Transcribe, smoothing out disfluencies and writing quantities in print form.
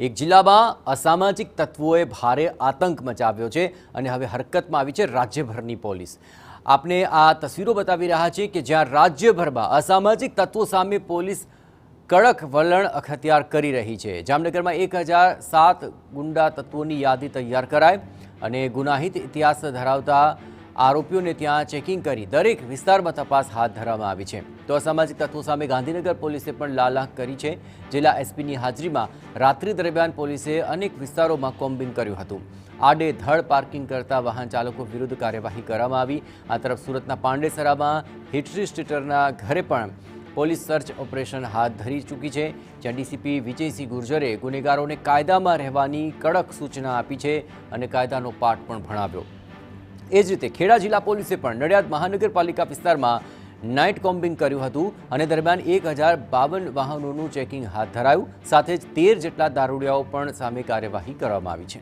એક જિલ્લામાં અસામાજિક તત્વોએ ભારે આતંક મચાવ્યો છે અને હવે હરકતમાં આવી છે રાજ્યભરની પોલીસ। આપને આ તસવીરો બતાવી રહ્યા છે કે જ્યાં રાજ્યભરમાં અસામાજિક તત્વો સામે પોલીસ કડક વલણ અખત્યાર કરી રહી છે। જામનગરમાં 1007 ગુંડા તત્વોની યાદી તૈયાર કરાઈ અને ગુનાહિત ઇતિહાસ ધરાવતા આરોપીઓને ત્યાં ચેકિંગ કરી દરેક વિસ્તારમાં તપાસ હાથ ધરવામાં આવી છે। તો અસામાજિક તત્વો સામે ગાંધીનગર પોલીસે પણ લાલાખ કરી છે। જિલ્લા એસપીની હાજરીમાં રાત્રિ દરમિયાન પોલીસે અનેક વિસ્તારોમાં કોમ્બિંગ કર્યું હતું। આડેધડ પાર્કિંગ કરતા વાહન ચાલકો વિરુદ્ધ કાર્યવાહી કરવામાં આવી। આ તરફ સુરતના પાંડેસરામાં હિસ્ટ્રી સ્ટ્રીટરના ઘરે પણ પોલીસ સર્ચ ઓપરેશન હાથ ધરી ચૂકી છે, જ્યાં ડીસીપી વિજયસિંહ ગુર્જરે ગુનેગારોને કાયદામાં રહેવાની કડક સૂચના આપી છે અને કાયદાનો પાઠ પણ ભણાવ્યો। એ જ રીતે ખેડા જિલ્લા પોલીસે પણ નડિયાદ મહાનગરપાલિકા વિસ્તારમાં નાઇટ કોમ્બિંગ કર્યું હતું અને દરમિયાન 1052 વાહનોનું ચેકિંગ હાથ ધરાયું। સાથે જ 13 જેટલા દારૂડિયાઓ પણ સામે કાર્યવાહી કરવામાં આવી છે।